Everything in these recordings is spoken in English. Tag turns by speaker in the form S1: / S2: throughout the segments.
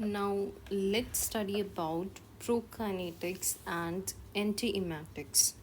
S1: Now let's study about prokinetics and antiemetics.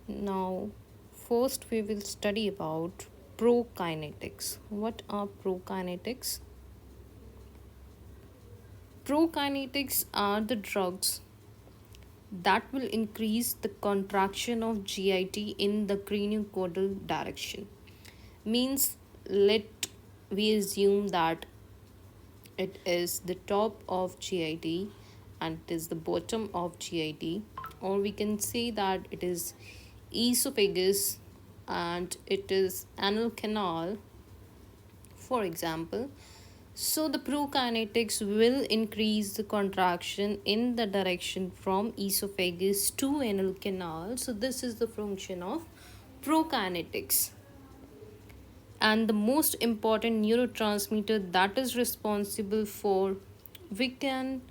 S1: Now first we will study about prokinetics. What are prokinetics? Prokinetics are the drugs that will increase the contraction of GIT in the craniocaudal direction. Means let we assume that it is the top of GIT and it is the bottom of GIT, or we can say that it is esophagus and it is anal canal, for example. So the prokinetics will increase the contraction in the direction from esophagus to anal canal. So this is the function of prokinetics. And the most important neurotransmitter that is responsible for, we can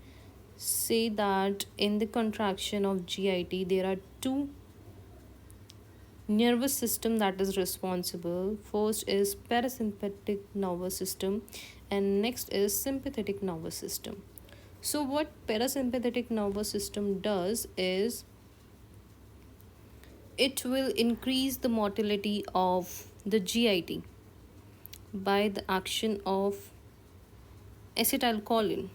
S1: say that in the contraction of GIT there are two nervous system that is responsible. First is parasympathetic nervous system and next is sympathetic nervous system. So what parasympathetic nervous system does is it will increase the motility of the GIT by the action of acetylcholine.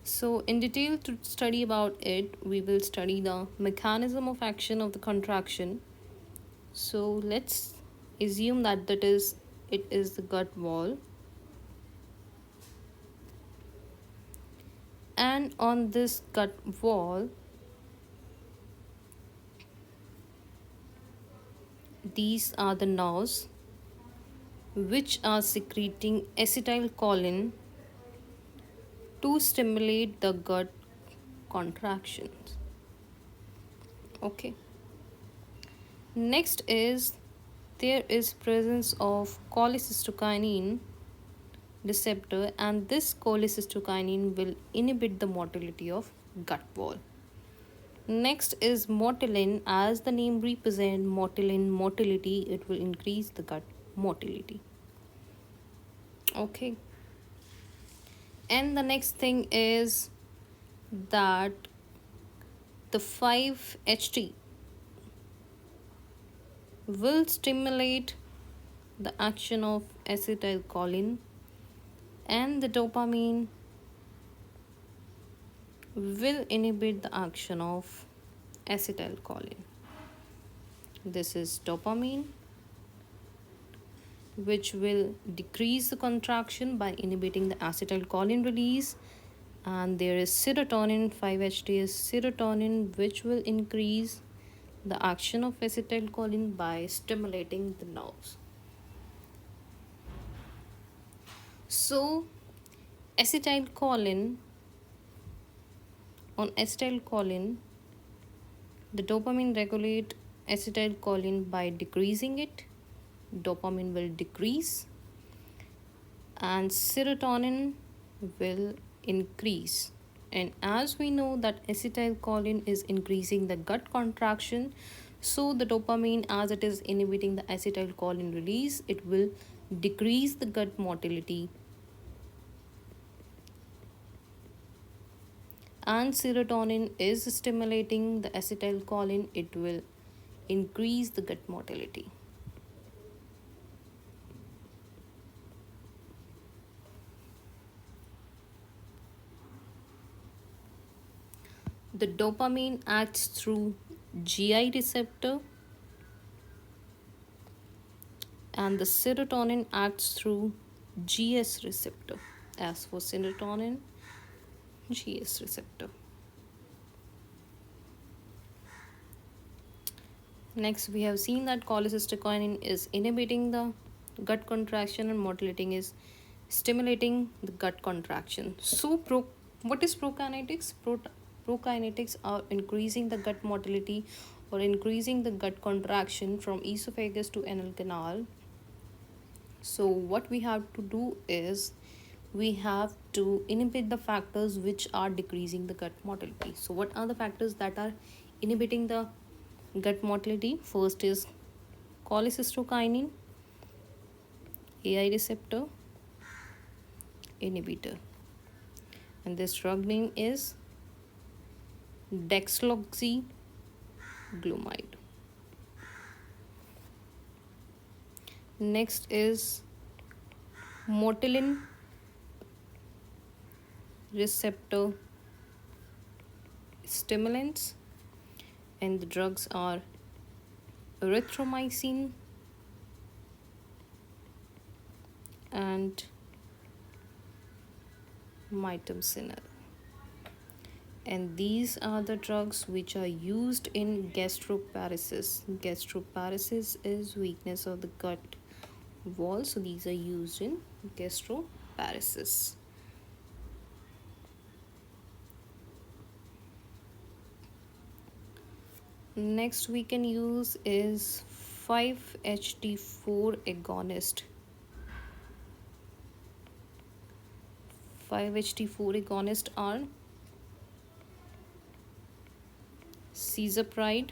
S1: So, in detail to study about it, we will study the mechanism of action of the contraction. So, let's assume that it is the gut wall, and on this gut wall, these are the nerves which are secreting acetylcholine to stimulate the gut contractions. Okay. Next is there is presence of cholecystokinin receptor, and this cholecystokinin will inhibit the motility of gut wall. Next is motilin. As the name represents motilin motility, it will increase the gut motility. Okay. And the next thing is that the 5-HT will stimulate the action of acetylcholine, and the dopamine will inhibit the action of acetylcholine. This is dopamine, which will decrease the contraction by inhibiting the acetylcholine release. And there is serotonin, 5-HT is serotonin, which will increase the action of acetylcholine by stimulating the nerves. So, acetylcholine, on acetylcholine, the dopamine regulate acetylcholine by decreasing it. Dopamine will decrease and serotonin will increase. And as we know that acetylcholine is increasing the gut contraction, so the dopamine, as it is inhibiting the acetylcholine release, it will decrease the gut motility. And serotonin is stimulating the acetylcholine, it will increase the gut motility. The dopamine acts through GI receptor and the serotonin acts through GS receptor. As for serotonin, GS receptor. Next, we have seen that cholecystokinin is inhibiting the gut contraction and motility is stimulating the gut contraction. So, what is prokinetics? Prokinetics are increasing the gut motility or increasing the gut contraction from esophagus to anal canal. So, what we have to do is we have to inhibit the factors which are decreasing the gut motility. So, what are the factors that are inhibiting the gut motility? First is cholecystokinin, AI receptor inhibitor, and this drug name is dexloxyglumide. Next is motilin receptor stimulants, and the drugs are erythromycin and mitomycin. And these are the drugs which are used in gastroparesis. Gastroparesis is weakness of the gut wall, so these are used in gastroparesis. Next we can use is 5-HT4 agonist. 5-HT4 agonists are cisapride,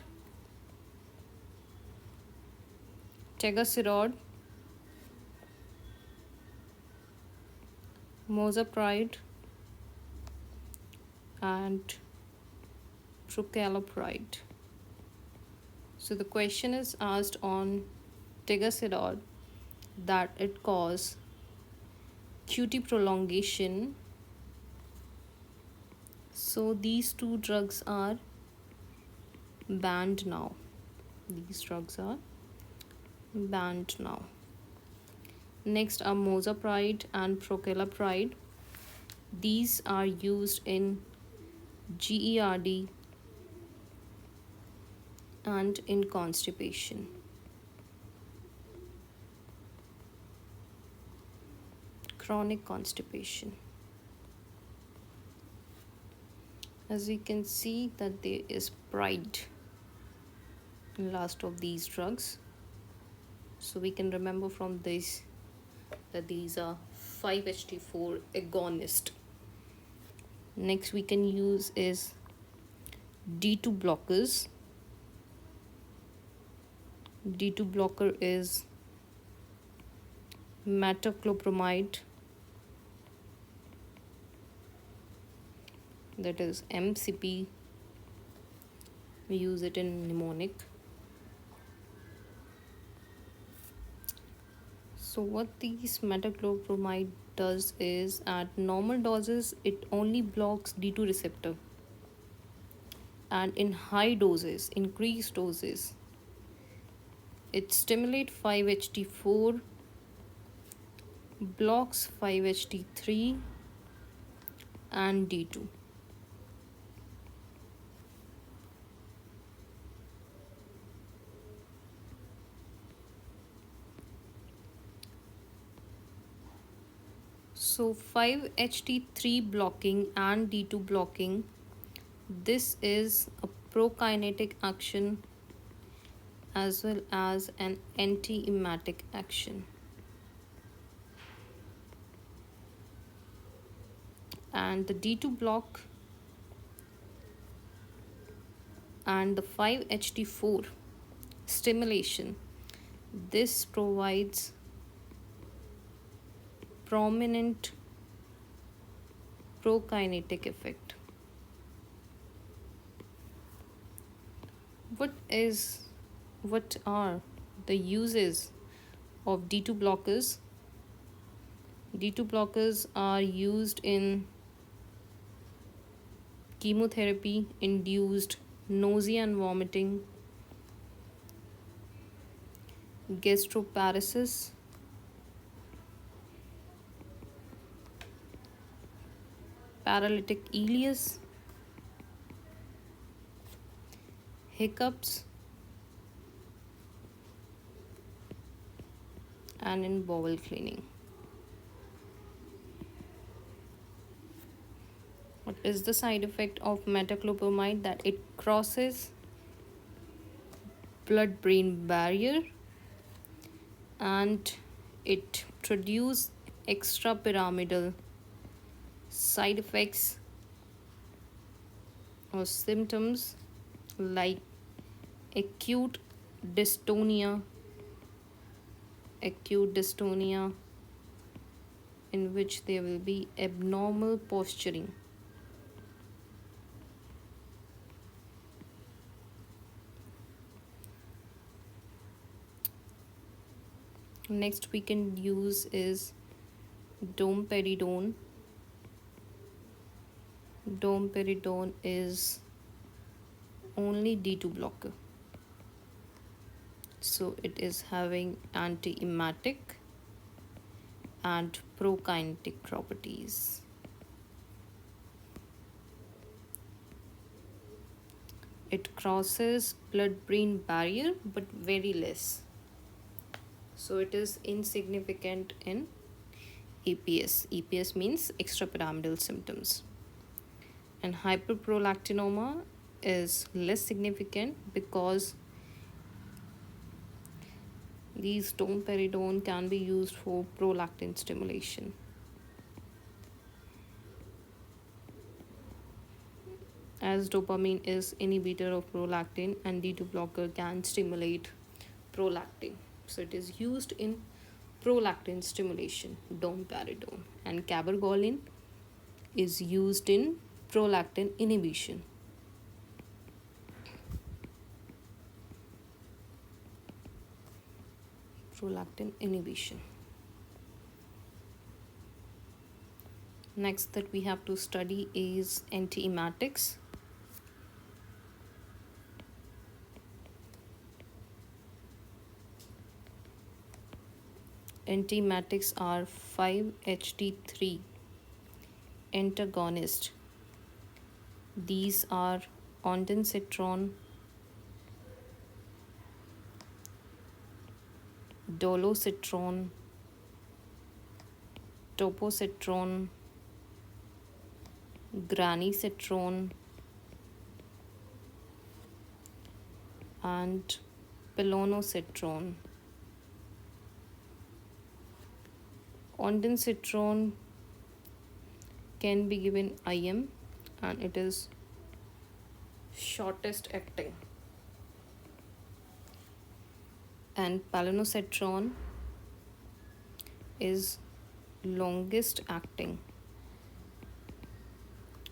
S1: tegaserod, mozapride, and prucalopride. So the question is asked on tegaserod that it cause QT prolongation. So these two drugs are banned now. These drugs are banned now. Next are mozapride and prucalopride. These are used in GERD and in constipation. Chronic constipation. As we can see that there is pride in last of these drugs. So we can remember from this that these are 5-HT4 agonist. Next we can use is D2 blockers. D2 blocker is metoclopramide, that is MCP. We use it in mnemonic. So what these metoclopramide does is at normal doses it only blocks D2 receptor, and in high doses, increased doses, it stimulates 5-HT4, blocks 5-HT3 and D2. So 5-HT3 blocking and D2 blocking, this is a prokinetic action as well as an antiemetic action. And the D2 block and the 5-HT4 stimulation, this provides prominent prokinetic effect. What are the uses of D2 blockers? D2 blockers are used in chemotherapy induced nausea and vomiting, gastroparesis, paralytic ileus, hiccups, and in bowel cleaning. What is the side effect of metoclopramide? That it crosses blood-brain barrier and it produces extrapyramidal side effects or symptoms like acute dystonia, acute dystonia, in which there will be abnormal posturing. Next we can use is domperidone. Domperidone is only D2 blocker. So it is having antiemetic and prokinetic properties. It crosses blood-brain barrier but very less. So it is insignificant in EPS. EPS means extrapyramidal symptoms. And hyperprolactinoma is less significant because these domperidone can be used for prolactin stimulation. As dopamine is inhibitor of prolactin and D2 blocker can stimulate prolactin. So it is used in prolactin stimulation, domperidone. And cabergoline is used in prolactin inhibition. Prolactin inhibition. Next that we have to study is antiemetics. Antiemetics are 5-HT3 antagonist. These are ondansetron, dolosetron, toposetron, granisetron, and pelonosetron. Ondansetron can be given IM and it is shortest acting. And pelonosetron is longest acting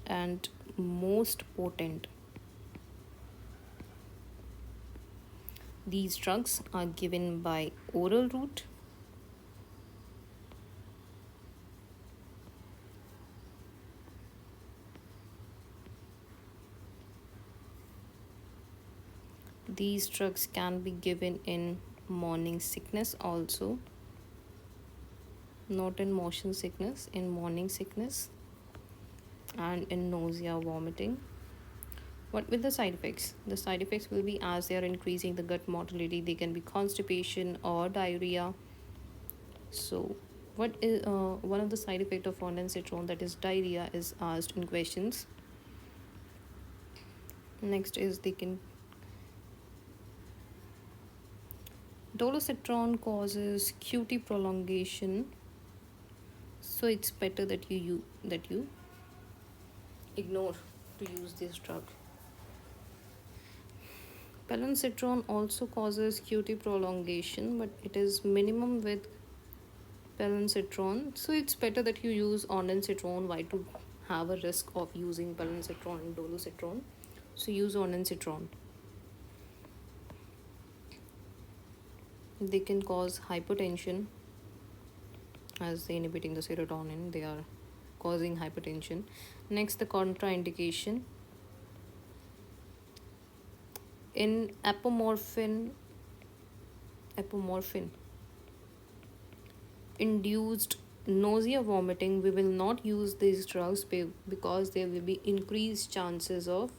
S1: and most potent. These drugs are given by oral route. These drugs can be given in morning sickness also, not in motion sickness, in morning sickness and in nausea, vomiting. What will the side effects? The side effects will be, as they are increasing the gut motility, they can be constipation or diarrhea. So what is one of the side effect of ondansetron, that is diarrhea, is asked in questions. Next is they can dolosetron causes QT prolongation, so it's better that you ignore to use this drug. Peloncitron also causes QT prolongation, but it is minimum with peloncitron, so it's better that you use ondansetron. Why to have a risk of using peloncitron and dolosetron? So use ondansetron. They can cause hypertension, as they inhibiting the serotonin, they are causing hypertension. Next, the contraindication. In apomorphine induced nausea, vomiting, we will not use these drugs because there will be increased chances of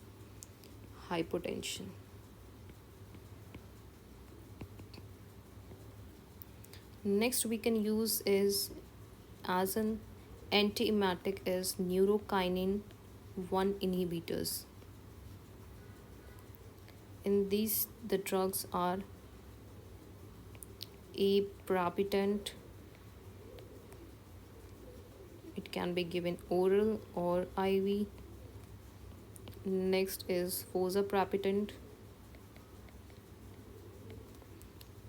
S1: hypotension. Next we can use is as an antiemetic is neurokinin 1 inhibitors. In these the drugs are aprepitant. It can be given oral or IV. Next is fosaprepitant.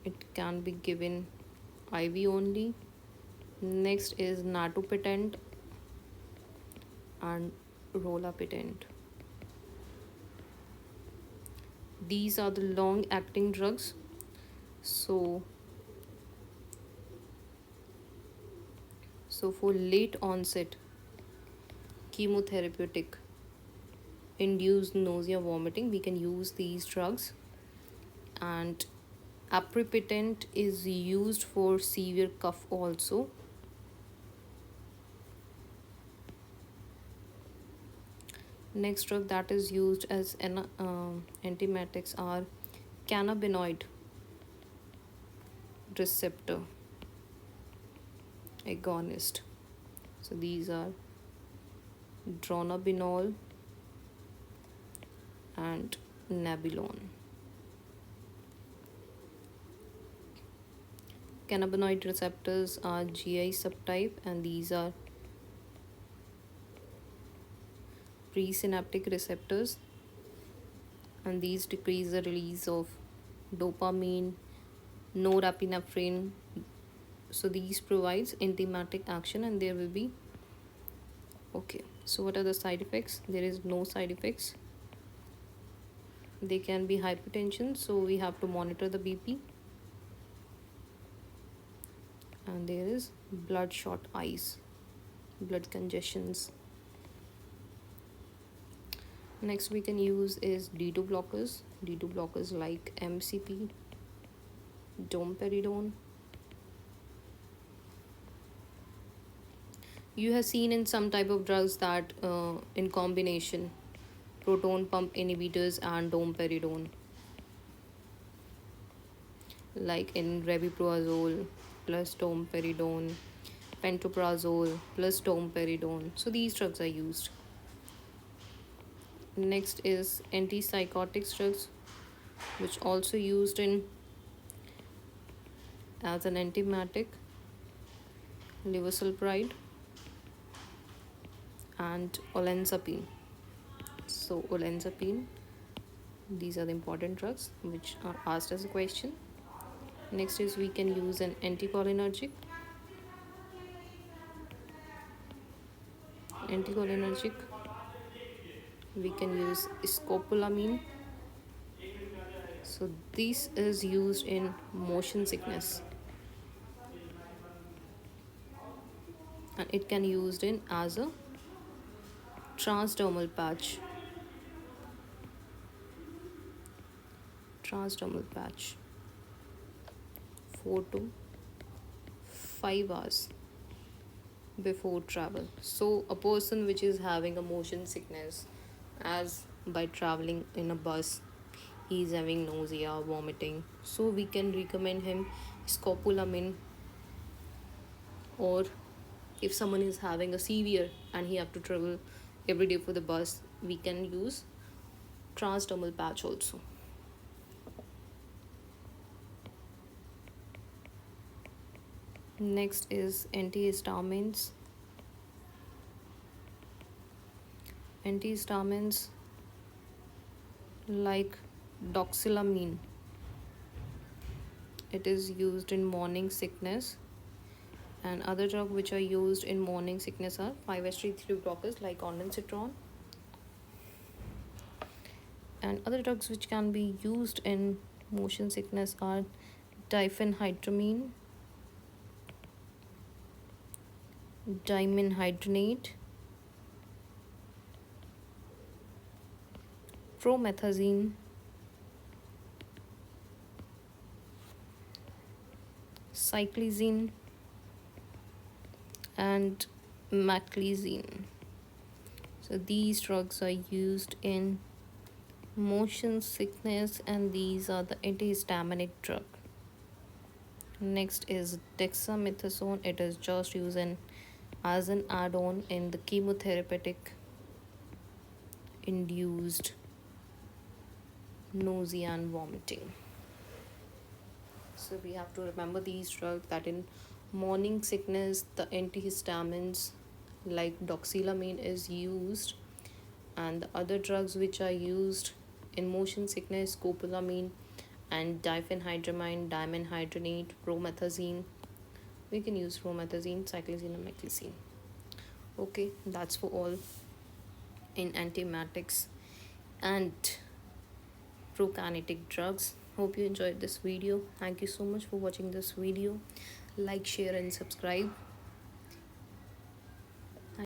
S1: It can be given IV only. Next is natopatent and rolapatent. These are the long acting drugs. So, for late onset chemotherapeutic induced nausea vomiting, we can use these drugs. And apripitant is used for severe cough also. Next drug that is used as an antiemetics are cannabinoid receptor agonist. So these are dronabinol and nabilon. Cannabinoid receptors are GI subtype, and these are presynaptic receptors, and these decrease the release of dopamine, norepinephrine. So these provides enzymatic action, and there will be okay. So what are the side effects? There is no side effects. They can be hypertension, so we have to monitor the BP. And there is bloodshot eyes, blood congestions. Next we can use is D2 blockers. D2 blockers like MCP, domperidone. You have seen in some type of drugs that in combination proton pump inhibitors and domperidone, like in reviprazole plus domperidone, pantoprazole plus domperidone. So these drugs are used. Next is antipsychotic drugs, which also used in as an antiemetic, levosulpride and olanzapine. So olanzapine, these are the important drugs which are asked as a question. Next is we can use an anticholinergic. Anticholinergic, we can use scopolamine. So this is used in motion sickness, and it can used in as a transdermal patch. Transdermal patch 4 to 5 hours before travel. So a person which is having a motion sickness, as by traveling in a bus he is having nausea, vomiting, so we can recommend him scopolamine. Or if someone is having a severe and he have to travel every day for the bus, we can use transdermal patch also. Next is antihistamines. Antihistamines like doxylamine, it is used in morning sickness. And other drugs which are used in morning sickness are 5-HT3 blockers like ondansetron. And other drugs which can be used in motion sickness are diphenhydramine, dimenhydrinate, promethazine, cyclizine, and maclizine. So these drugs are used in motion sickness, and these are the antihistaminic drug. Next is dexamethasone. It is just used as an add-on in the chemotherapeutic induced nausea and vomiting. So we have to remember these drugs that in morning sickness the antihistamines like doxylamine is used, and the other drugs which are used in motion sickness scopolamine and diphenhydramine, dimenhydrinate, promethazine. we can use promethazine, cyclizine, and meclizine. Okay, that's for all in antiemetics and prokinetic drugs. Hope you enjoyed this video. Thank you so much for watching this video. Like, share, and subscribe.